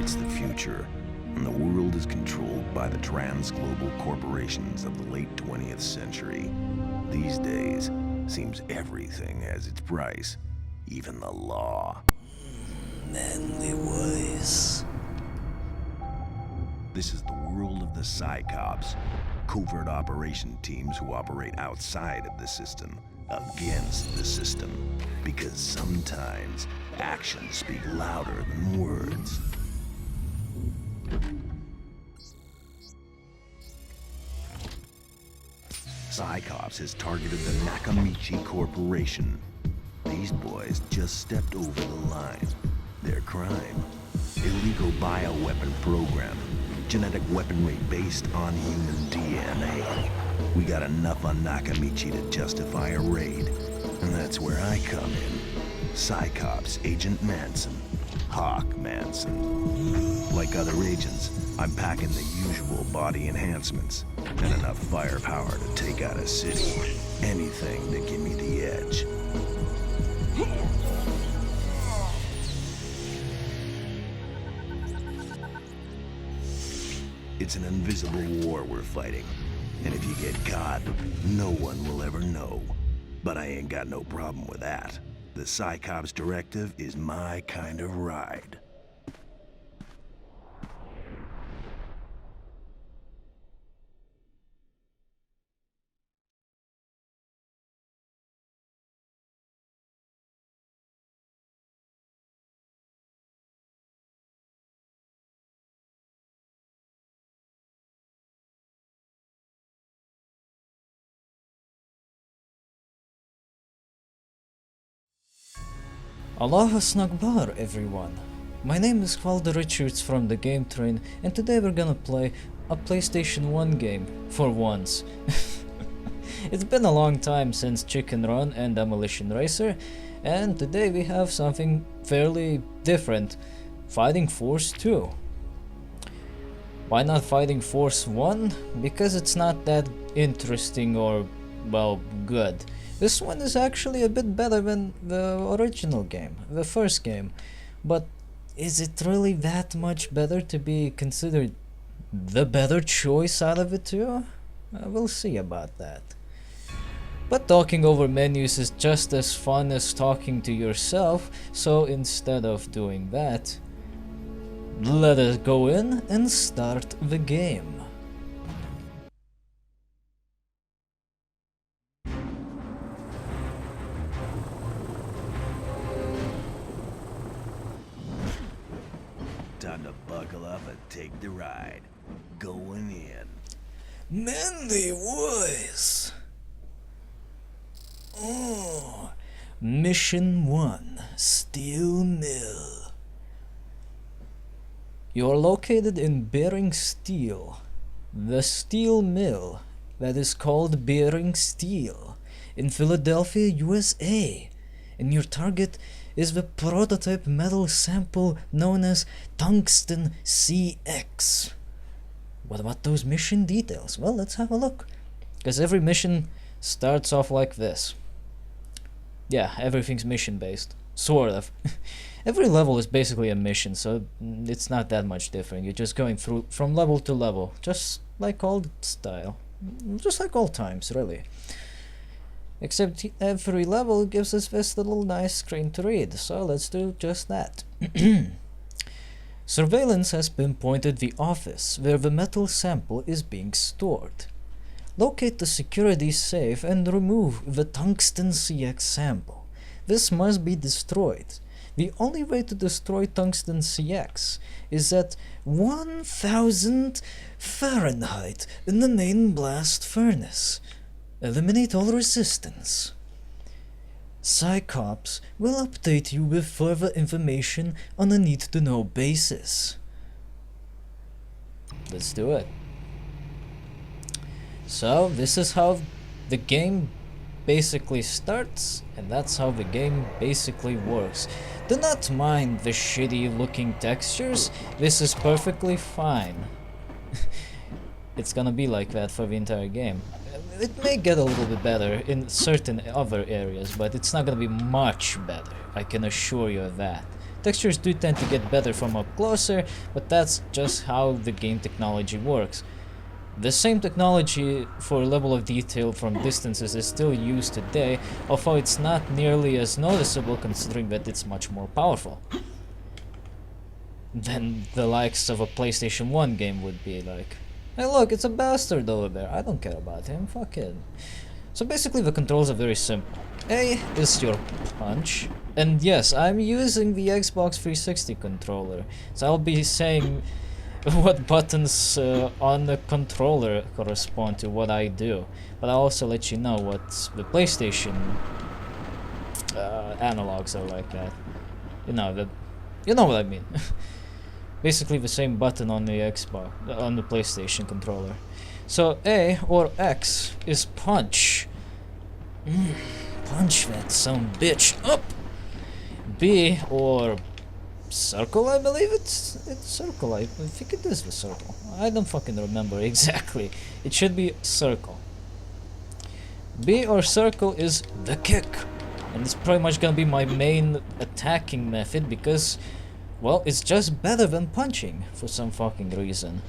It's the future, and the world is controlled by the trans-global corporations of the late 20th century. These days, seems everything has its price, even the law. Manly voice. This is the world of the Psycops, covert operation teams who operate outside of the system, against the system, because sometimes actions speak louder than words. Psycops has targeted the Nakamichi Corporation. These boys just stepped over the line. Their crime: illegal bioweapon program, genetic weaponry based on human DNA. We got enough on Nakamichi to justify a raid, and that's where I come in. Psycops Agent MANson, Hawk MANson. Like other agents, I'm packing the usual body enhancements and enough firepower to take out a city. Anything to give me the edge. It's an invisible war we're fighting, and if you get caught, no one will ever know. But I ain't got no problem with that. The Psycops directive is my kind of ride. Aloha Snugbar, everyone. My name is Hwaldar Richards from DaGameTrain, and today we're gonna play a PlayStation 1 game, for once. It's been a long time since Chicken Run and Demolition Racer, and today we have something fairly different: Fighting Force 2. Why not Fighting Force 1? Because it's not that interesting or, well, good. This one is actually a bit better than the original game, the first game. But is it really that much better to be considered the better choice out of the two? We'll see about that. But talking over menus is just as fun as talking to yourself, so instead of doing that, let us go in and start the game. Time to buckle up and take the ride. Going in. Manly voice. Oh, Mission 1, Steel Mill. You're located in Bearing Steel, the steel mill that is called Bearing Steel, in Philadelphia, USA, and your target is the prototype metal sample known as Tungsten CX. What about those mission details? Well, let's have a look, because every mission starts off like this. Yeah, everything's mission based, sort of. Every level is basically a mission, so it's not that much different. You're just going through from level to level, just like old style, just like old times, really. Except every level gives us this little nice screen to read, so let's do just that. Surveillance has pinpointed the office where the metal sample is being stored. Locate the security safe and remove the Tungsten CX sample. This must be destroyed. The only way to destroy Tungsten CX is at 1000 Fahrenheit in the main blast furnace. Eliminate all resistance. Psycops will update you with further information on a need-to-know basis. Let's do it. So, this is how the game basically starts, and that's how the game basically works. Do not mind the shitty looking textures, this is perfectly fine. It's gonna be like that for the entire game. It may get a little bit better in certain other areas, but it's not gonna be much better, I can assure you of that. Textures do tend to get better from up closer, but that's just how the game technology works. The same technology for level of detail from distances is still used today, although it's not nearly as noticeable considering that it's much more powerful than the likes of a PlayStation 1 game would be. Like, hey look, it's a bastard over there, I don't care about him, fuck him. So basically the controls are very simple. A is your punch, and yes, I'm using the Xbox 360 controller, so I'll be saying what buttons on the controller correspond to what I do, but I'll also let you know what the PlayStation analogs are like that. You know what I mean. Basically the same button on the Xbox, on the PlayStation controller. So A or X is punch. Punch that some bitch up. B or circle, I believe it's circle. I think it is the circle. I don't fucking remember exactly. It should be circle. B or circle is the kick, and it's pretty much gonna be my main attacking method because, well, it's just better than punching for some fucking reason.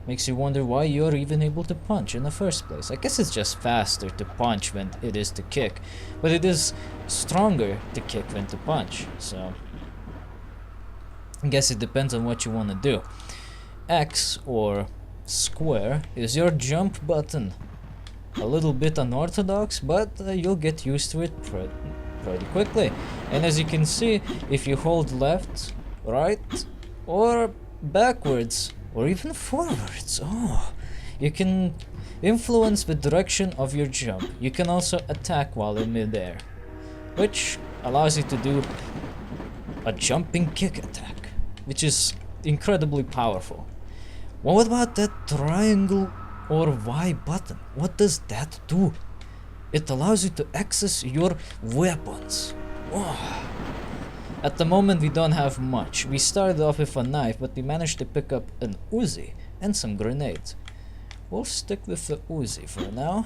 Makes you wonder why you're even able to punch in the first place. I guess it's just faster to punch than it is to kick, but it is stronger to kick than to punch, so I guess it depends on what you want to do. X or square is your jump button. A little bit unorthodox, but you'll get used to it pretty quickly. And as you can see, if you hold left, right, or backwards, or even forwards, you can influence the direction of your jump. You can also attack while in midair, which allows you to do a jumping kick attack, which is incredibly powerful. What about that triangle or Y button? What does that do? It allows you to access your weapons. At the moment we don't have much. We started off with a knife, but we managed to pick up an Uzi and some grenades. We'll stick with the Uzi for now.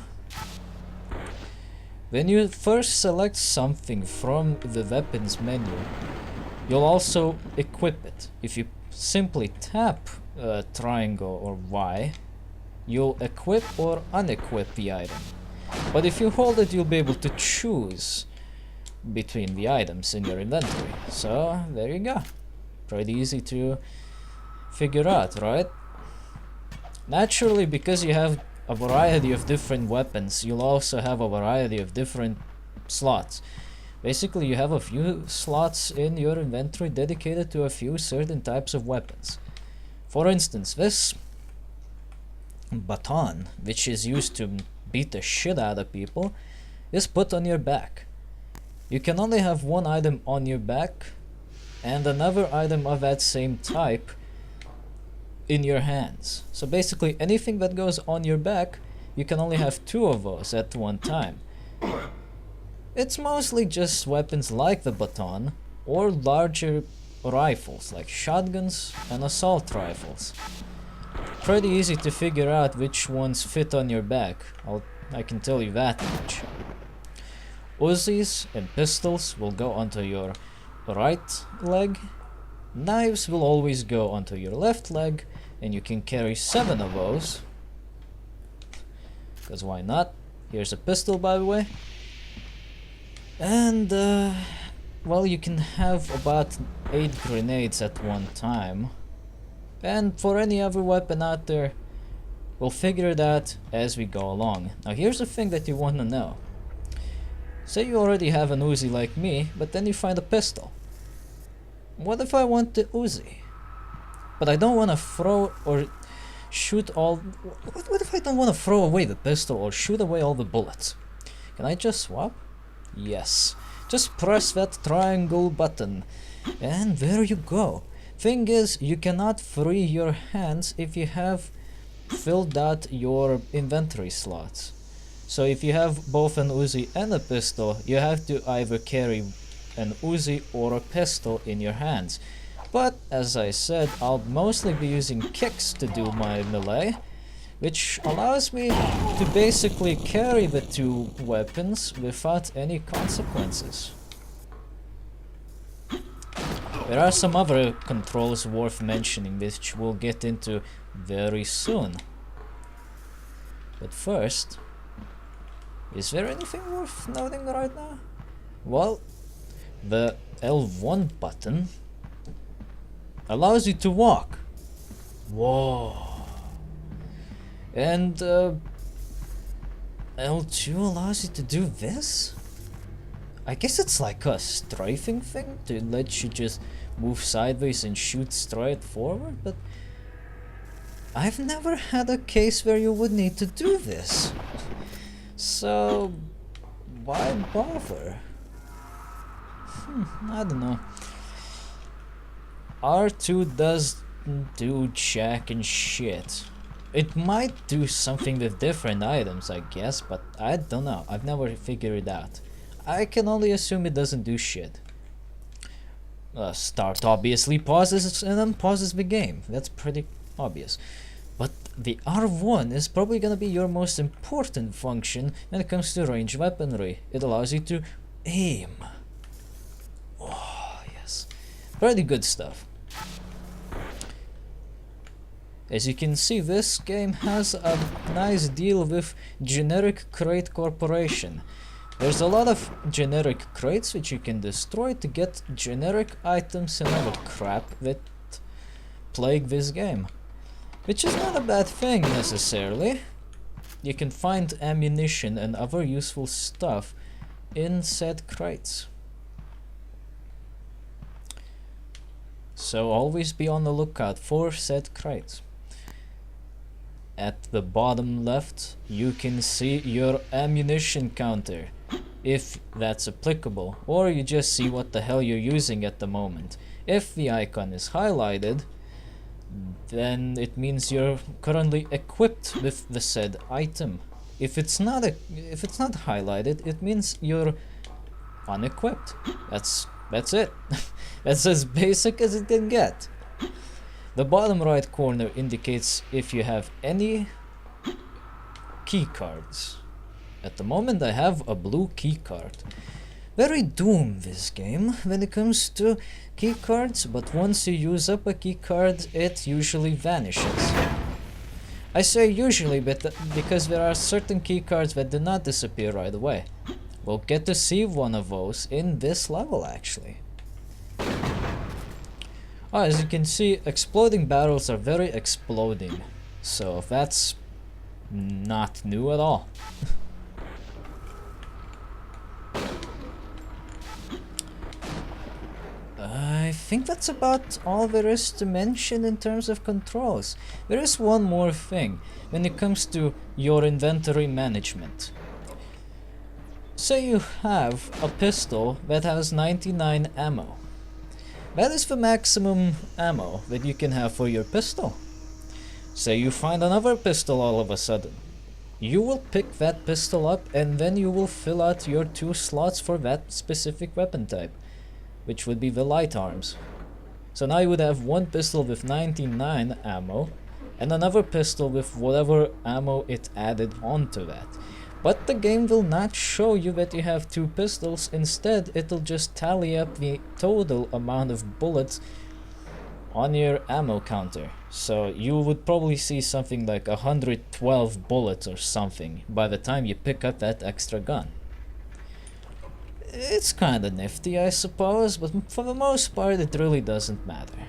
When you first select something from the weapons menu, you'll also equip it. If you simply tap triangle or Y, you'll equip or unequip the item. But if you hold it, you'll be able to choose between the items in your inventory. So there you go. Pretty easy to figure out, right? Naturally, because you have a variety of different weapons, you'll also have a variety of different slots. Basically, you have a few slots in your inventory dedicated to a few certain types of weapons. For instance, this baton, which is used to beat the shit out of people, is put on your back. You can only have one item on your back and another item of that same type in your hands. So basically anything that goes on your back, you can only have two of those at one time. It's mostly just weapons like the baton or larger rifles like shotguns and assault rifles. Pretty easy to figure out which ones fit on your back, I can tell you that much. Uzis and pistols will go onto your right leg. Knives will always go onto your left leg, and you can carry 7 of those. Because why not? Here's a pistol, by the way. And, well, you can have about 8 grenades at one time. And for any other weapon out there, we'll figure it out as we go along. Now here's the thing that you want to know. Say you already have an Uzi like me, but then you find a pistol. What if I want the Uzi, but I don't want to throw or shoot all... What if I don't want to throw away the pistol or shoot away all the bullets? Can I just swap? Yes. Just press that triangle button, and there you go. Thing is, you cannot free your hands if you have filled out your inventory slots. So if you have both an Uzi and a pistol, you have to either carry an Uzi or a pistol in your hands. But as I said, I'll mostly be using kicks to do my melee, which allows me to basically carry the two weapons without any consequences. There are some other controls worth mentioning, which we'll get into very soon. But first, is there anything worth noting right now? Well, the L1 button allows you to walk. Whoa. And L2 allows you to do this? I guess it's like a strafing thing to let you just move sideways and shoot straight forward, but I've never had a case where you would need to do this. So why bother? I don't know. R2 does do jack and shit. It might do something with different items, I guess, but I don't know. I've never figured it out. I can only assume it doesn't do shit. Start obviously pauses and unpauses the game. That's pretty obvious. But the R1 is probably gonna be your most important function when it comes to ranged weaponry. It allows you to aim. Oh, yes. Pretty good stuff. As you can see, this game has a nice deal with generic crate corporation. There's a lot of generic crates which you can destroy to get generic items and other crap that plague this game. Which is not a bad thing necessarily. You can find ammunition and other useful stuff in said crates. So always be on the lookout for said crates. At the bottom left, you can see your ammunition counter, if that's applicable, or you just see what the hell you're using at the moment. If the icon is highlighted, then it means you're currently equipped with the said item. If it's not highlighted, it means you're unequipped. That's it. That's as basic as it can get. The bottom right corner indicates if you have any key cards. At the moment I have a blue key card. Very doomed this game when it comes to key cards, but once you use up a key card it usually vanishes. I say usually because there are certain key cards that do not disappear right away. We'll get to see one of those in this level actually. As you can see, exploding barrels are very exploding, so that's not new at all. I think that's about all there is to mention in terms of controls. There is one more thing when it comes to your inventory management. Say you have a pistol that has 99 ammo. That is the maximum ammo that you can have for your pistol. Say you find another pistol all of a sudden. You will pick that pistol up and then you will fill out your 2 slots for that specific weapon type, which would be the light arms. So now you would have one pistol with 99 ammo and another pistol with whatever ammo it added onto that. But the game will not show you that you have 2 pistols. Instead, it'll just tally up the total amount of bullets on your ammo counter. So you would probably see something like 112 bullets or something by the time you pick up that extra gun. It's kinda nifty, I suppose, but for the most part it really doesn't matter.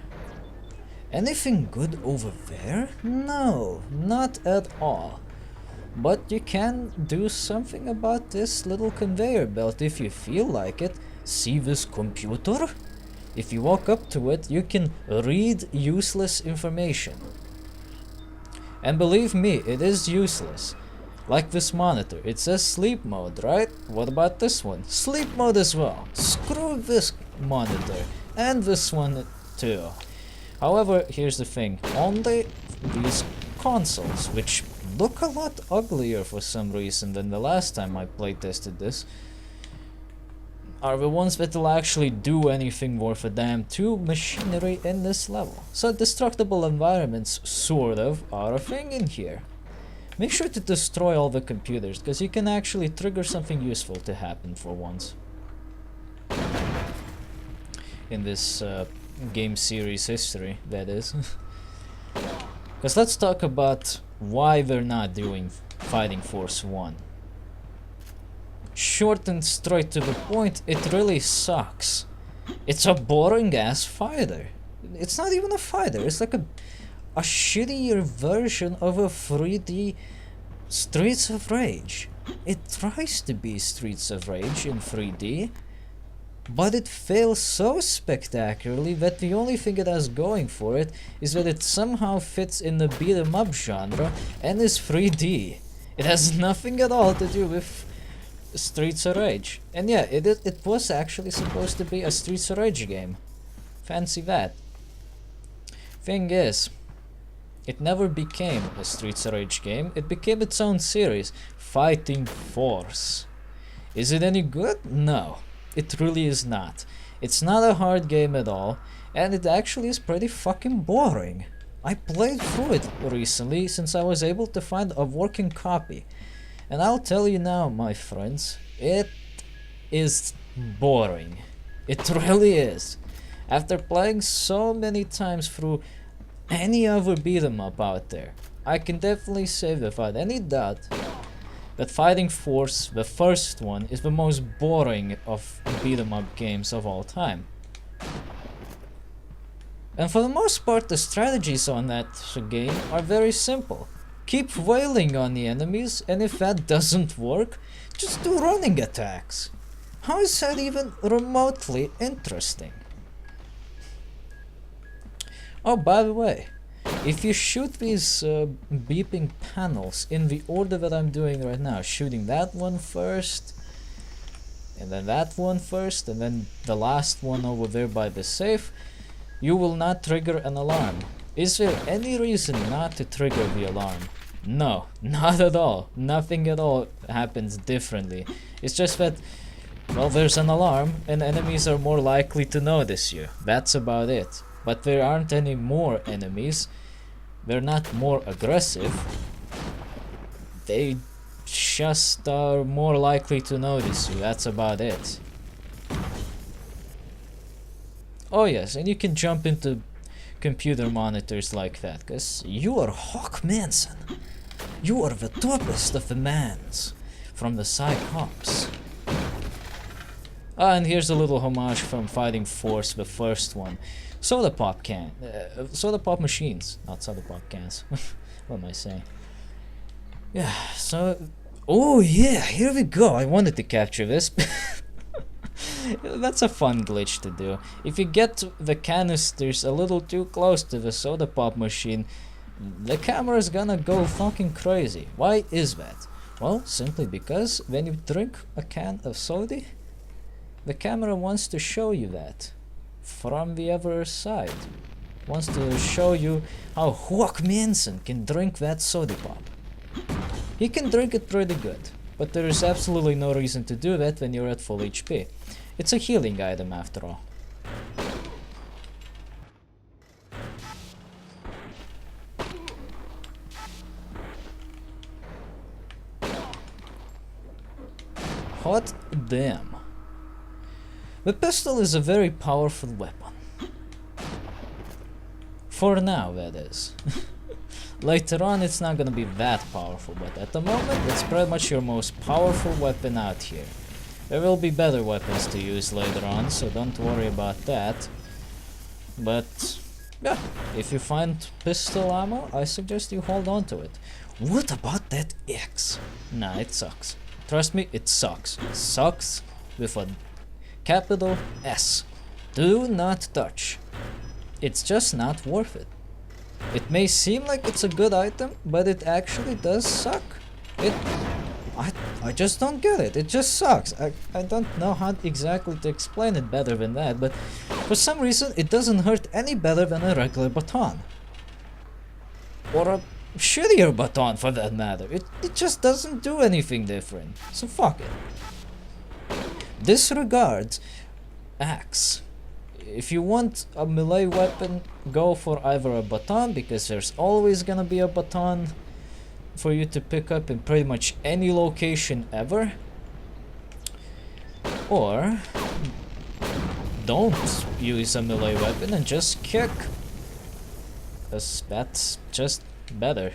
Anything good over there? No, not at all. But you can do something about this little conveyor belt if you feel like it. See this computer? If you walk up to it, you can read useless information. And believe me, it is useless. Like this monitor, it says sleep mode, right? What about this one? Sleep mode as well. Screw this monitor, and this one too. However, here's the thing, only these consoles, which look a lot uglier for some reason than the last time I playtested this, are the ones that will actually do anything worth a damn to machinery in this level. So destructible environments, sort of, are a thing in here. Make sure to destroy all the computers, because you can actually trigger something useful to happen for once. In this game series history, that is. Because let's talk about why we're not doing Fighting Force 1. Short and straight to the point, it really sucks. It's a boring ass fighter. It's not even a fighter, it's like a shittier version of a 3D Streets of Rage. It tries to be Streets of Rage in 3D, but it fails so spectacularly that the only thing it has going for it is that it somehow fits in the beat 'em up genre and is 3D. It has nothing at all to do with Streets of Rage. And yeah, it was actually supposed to be a Streets of Rage game. Fancy that. Thing is, it never became a Streets of Rage game, it became its own series, Fighting Force. Is it any good? No, it really is not. It's not a hard game at all, and it actually is pretty fucking boring. I played through it recently since I was able to find a working copy. And I'll tell you now, my friends, it is boring. It really is. After playing so many times through any other beat 'em up out there, I can definitely say without any doubt that Fighting Force, the first one, is the most boring of beat 'em up games of all time. And for the most part, the strategies on that game are very simple. Keep wailing on the enemies, and if that doesn't work, just do running attacks. How is that even remotely interesting? Oh, by the way, if you shoot these beeping panels in the order that I'm doing right now, shooting that one first, and then that one first, and then the last one over there by the safe, you will not trigger an alarm. Is there any reason not to trigger the alarm? No, not at all. Nothing at all happens differently. It's just that, well, there's an alarm and enemies are more likely to notice you. That's about it. But there aren't any more enemies. They're not more aggressive. They just are more likely to notice you. That's about it. Oh yes, and you can jump into computer monitors like that, because you are MANson. You are the topest of the mans from the Cyclops. Ah, and here's a little homage from Fighting Force, the first one. Soda pop machines, not soda pop cans. What am I saying? Yeah, so... Oh yeah, here we go. I wanted to capture this. That's a fun glitch to do. If you get the canisters a little too close to the soda pop machine, the camera's gonna go fucking crazy. Why is that? Well, simply because when you drink a can of soda, the camera wants to show you that from the other side. Wants to show you how MANson can drink that soda pop. He can drink it pretty good, but there is absolutely no reason to do that when you're at full HP. It's a healing item after all. Hot damn. The pistol is a very powerful weapon. For now, that is. Later on, it's not gonna be that powerful, but at the moment, it's pretty much your most powerful weapon out here. There will be better weapons to use later on, so don't worry about that. But, yeah, if you find pistol ammo, I suggest you hold on to it. What about that X? Nah, it sucks. Trust me, it sucks. Sucks with a capital S. Do not touch. It's just not worth it. It may seem like it's a good item, but it actually does suck. I just don't get it. It just sucks. I don't know how exactly to explain it better than that, but for some reason it doesn't hurt any better than a regular baton. Or a shittier baton for that matter. It just doesn't do anything different. So fuck it. Disregard axe. If you want a melee weapon, go for either a baton, because there's always gonna be a baton for you to pick up in pretty much any location ever. Or don't use a melee weapon and just kick. Cause that's just better.